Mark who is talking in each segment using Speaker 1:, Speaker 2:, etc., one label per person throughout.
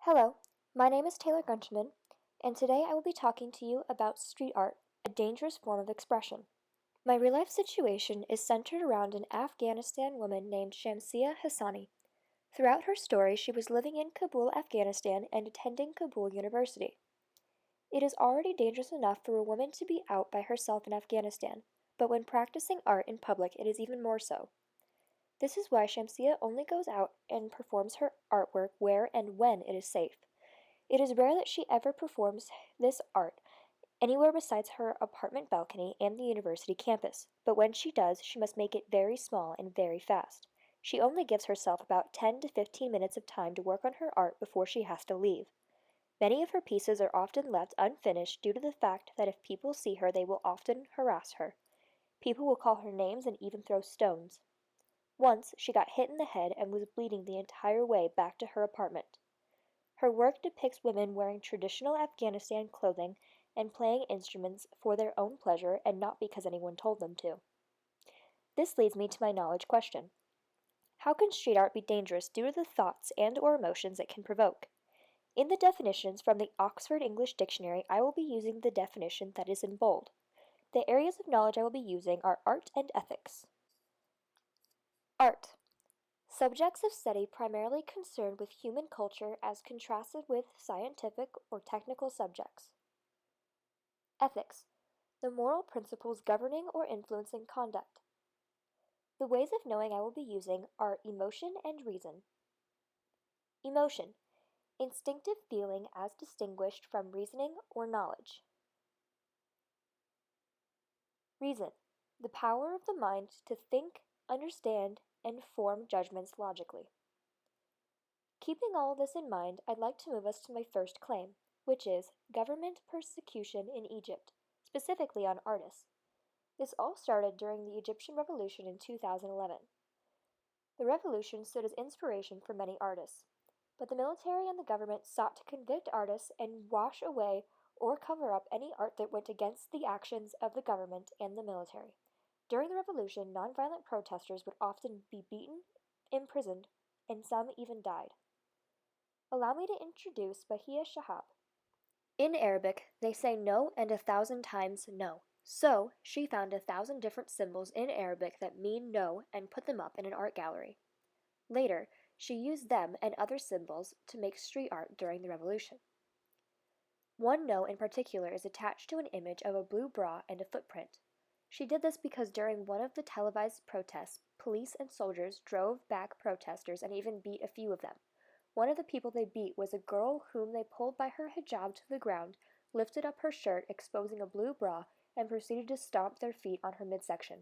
Speaker 1: Hello, my name is Taylor Gunchman, and today I will be talking to you about street art, a dangerous form of expression. My real-life situation is centered around an Afghanistan woman named Shamsia Hassani. Throughout her story, she was living in Kabul, Afghanistan, and attending Kabul University. It is already dangerous enough for a woman to be out by herself in Afghanistan, but when practicing art in public, it is even more so. This is why Shamsia only goes out and performs her artwork where and when it is safe. It is rare that she ever performs this art anywhere besides her apartment balcony and the university campus, but when she does, she must make it very small and very fast. She only gives herself about 10 to 15 minutes of time to work on her art before she has to leave. Many of her pieces are often left unfinished due to the fact that if people see her, they will often harass her. People will call her names and even throw stones. Once, she got hit in the head and was bleeding the entire way back to her apartment. Her work depicts women wearing traditional Afghanistan clothing and playing instruments for their own pleasure and not because anyone told them to. This leads me to my knowledge question. How can street art be dangerous due to the thoughts and/or emotions it can provoke? In the definitions from the Oxford English Dictionary, I will be using the definition that is in bold. The areas of knowledge I will be using are art and ethics. Art. Subjects of study primarily concerned with human culture as contrasted with scientific or technical subjects. Ethics. The moral principles governing or influencing conduct. The ways of knowing I will be using are emotion and reason. Emotion. Instinctive feeling as distinguished from reasoning or knowledge. Reason. The power of the mind to think, understand, and form judgments logically. Keeping all this in mind, I'd like to move us to my first claim, which is government persecution in Egypt, specifically on artists. This all started during the Egyptian Revolution in 2011. The revolution stood as inspiration for many artists, but the military and the government sought to convict artists and wash away or cover up any art that went against the actions of the government and the military. During the revolution, nonviolent protesters would often be beaten, imprisoned, and some even died. Allow me to introduce Bahia Shahab. In Arabic, they say no and 1,000 times no. So, she found 1,000 different symbols in Arabic that mean no and put them up in an art gallery. Later, she used them and other symbols to make street art during the revolution. One no in particular is attached to an image of a blue bra and a footprint. She did this because during one of the televised protests, police and soldiers drove back protesters and even beat a few of them. One of the people they beat was a girl whom they pulled by her hijab to the ground, lifted up her shirt, exposing a blue bra, and proceeded to stomp their feet on her midsection.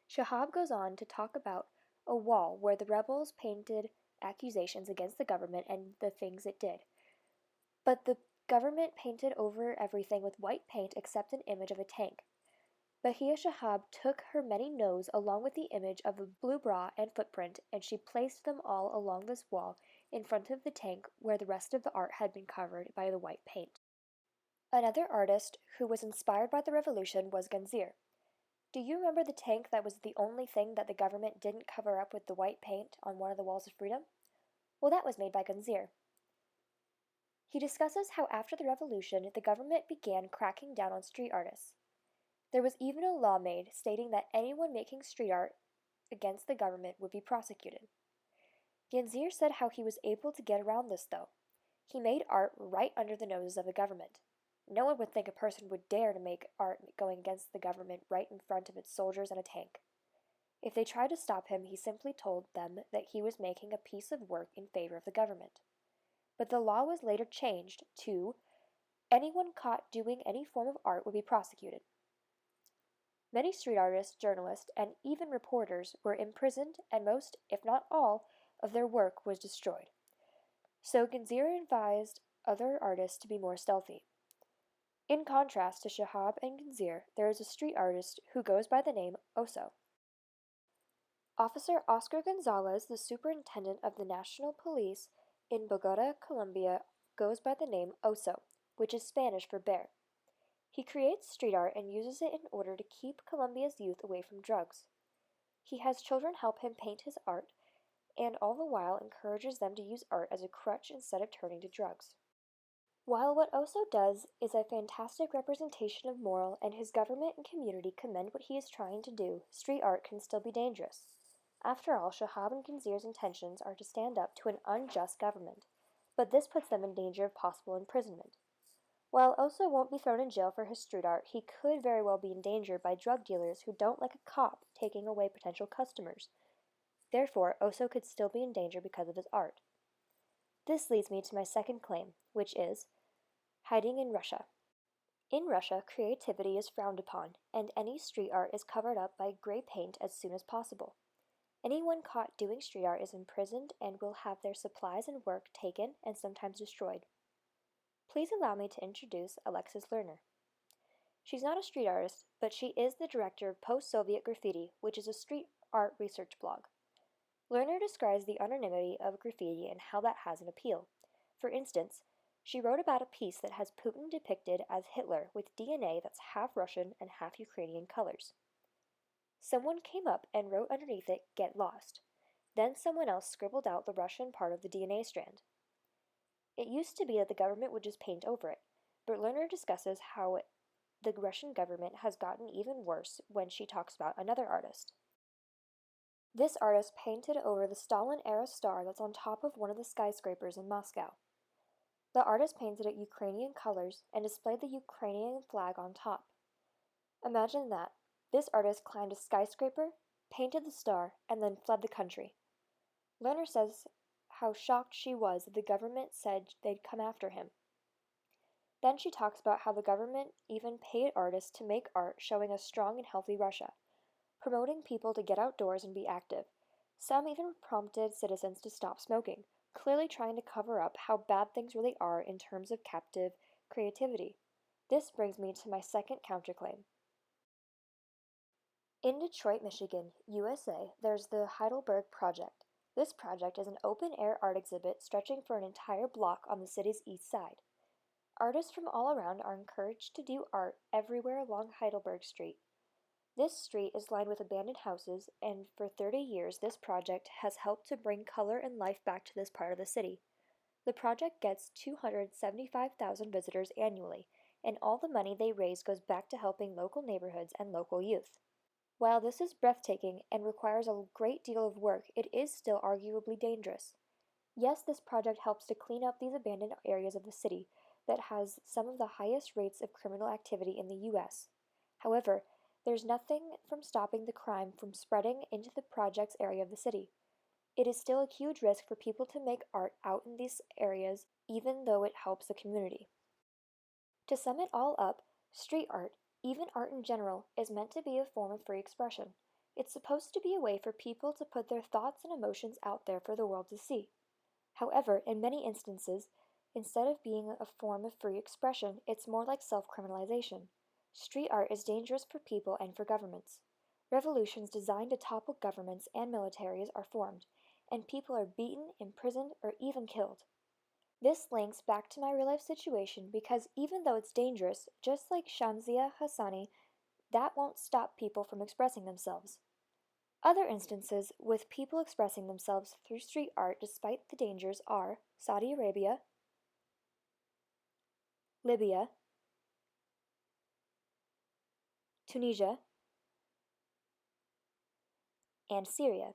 Speaker 1: Shahab goes on to talk about a wall where the rebels painted accusations against the government and the things it did. But the government painted over everything with white paint except an image of a tank. Bahia Shahab took her many no's along with the image of a blue bra and footprint, and she placed them all along this wall in front of the tank where the rest of the art had been covered by the white paint. Another artist who was inspired by the revolution was Ganzir. Do you remember the tank that was the only thing that the government didn't cover up with the white paint on one of the walls of freedom? Well, that was made by Ganzir. He discusses how after the revolution, the government began cracking down on street artists. There was even a law made stating that anyone making street art against the government would be prosecuted. Ganzir said how he was able to get around this, though. He made art right under the noses of the government. No one would think a person would dare to make art going against the government right in front of its soldiers and a tank. If they tried to stop him, he simply told them that he was making a piece of work in favor of the government. But the law was later changed to anyone caught doing any form of art would be prosecuted. Many street artists, journalists, and even reporters were imprisoned, and most, if not all, of their work was destroyed. So Ganzir advised other artists to be more stealthy. In contrast to Shahab and Ganzir, there is a street artist who goes by the name Oso. Officer Oscar Gonzalez, the superintendent of the National Police in Bogota, Colombia, goes by the name Oso, which is Spanish for bear. He creates street art and uses it in order to keep Colombia's youth away from drugs. He has children help him paint his art, and all the while encourages them to use art as a crutch instead of turning to drugs. While what Oso does is a fantastic representation of moral and his government and community commend what he is trying to do, street art can still be dangerous. After all, Shahab and Kinzir's intentions are to stand up to an unjust government, but this puts them in danger of possible imprisonment. While Oso won't be thrown in jail for his street art, he could very well be endangered by drug dealers who don't like a cop taking away potential customers. Therefore, Oso could still be in danger because of his art. This leads me to my second claim, which is hiding in Russia. In Russia, creativity is frowned upon, and any street art is covered up by gray paint as soon as possible. Anyone caught doing street art is imprisoned and will have their supplies and work taken and sometimes destroyed. Please allow me to introduce Alexis Lerner. She's not a street artist, but she is the director of Post-Soviet Graffiti, which is a street art research blog. Lerner describes the anonymity of graffiti and how that has an appeal. For instance, she wrote about a piece that has Putin depicted as Hitler with DNA that's half Russian and half Ukrainian colors. Someone came up and wrote underneath it, "Get lost." Then someone else scribbled out the Russian part of the DNA strand. It used to be that the government would just paint over it, but Lerner discusses how the Russian government has gotten even worse when she talks about another artist. This artist painted over the Stalin-era star that's on top of one of the skyscrapers in Moscow. The artist painted it Ukrainian colors and displayed the Ukrainian flag on top. Imagine that. This artist climbed a skyscraper, painted the star, and then fled the country. Lerner says how shocked she was that the government said they'd come after him. Then she talks about how the government even paid artists to make art showing a strong and healthy Russia, promoting people to get outdoors and be active. Some even prompted citizens to stop smoking, clearly trying to cover up how bad things really are in terms of captive creativity. This brings me to my second counterclaim. In Detroit, Michigan, USA, there's the Heidelberg Project. This project is an open-air art exhibit stretching for an entire block on the city's east side. Artists from all around are encouraged to do art everywhere along Heidelberg Street. This street is lined with abandoned houses, and for 30 years this project has helped to bring color and life back to this part of the city. The project gets 275,000 visitors annually, and all the money they raise goes back to helping local neighborhoods and local youth. While this is breathtaking and requires a great deal of work, it is still arguably dangerous. Yes, this project helps to clean up these abandoned areas of the city that has some of the highest rates of criminal activity in the U.S. However, there's nothing from stopping the crime from spreading into the project's area of the city. It is still a huge risk for people to make art out in these areas, even though it helps the community. To sum it all up, street art, even art in general, is meant to be a form of free expression. It's supposed to be a way for people to put their thoughts and emotions out there for the world to see. However, in many instances, instead of being a form of free expression, it's more like self-criminalization. Street art is dangerous for people and for governments. Revolutions designed to topple governments and militaries are formed, and people are beaten, imprisoned, or even killed. This links back to my real-life situation because even though it's dangerous, just like Shamsia Hassani, that won't stop people from expressing themselves. Other instances with people expressing themselves through street art despite the dangers are Saudi Arabia, Libya, Tunisia, and Syria.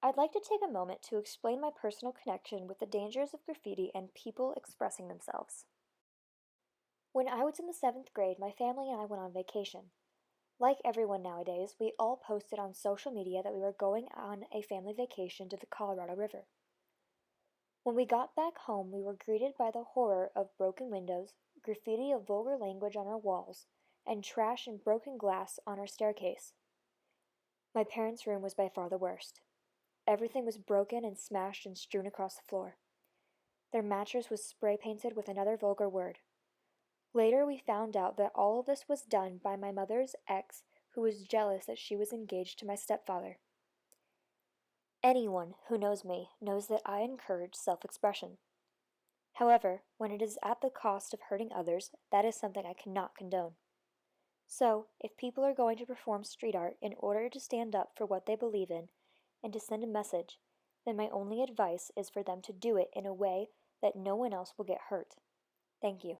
Speaker 1: I'd like to take a moment to explain my personal connection with the dangers of graffiti and people expressing themselves. When I was in the 7th grade, my family and I went on vacation. Like everyone nowadays, we all posted on social media that we were going on a family vacation to the Colorado River. When we got back home, we were greeted by the horror of broken windows, graffiti of vulgar language on our walls, and trash and broken glass on our staircase. My parents' room was by far the worst. Everything was broken and smashed and strewn across the floor. Their mattress was spray painted with another vulgar word. Later, we found out that all of this was done by my mother's ex, who was jealous that she was engaged to my stepfather. Anyone who knows me knows that I encourage self-expression. However, when it is at the cost of hurting others, that is something I cannot condone. So, if people are going to perform street art in order to stand up for what they believe in and to send a message, then my only advice is for them to do it in a way that no one else will get hurt. Thank you.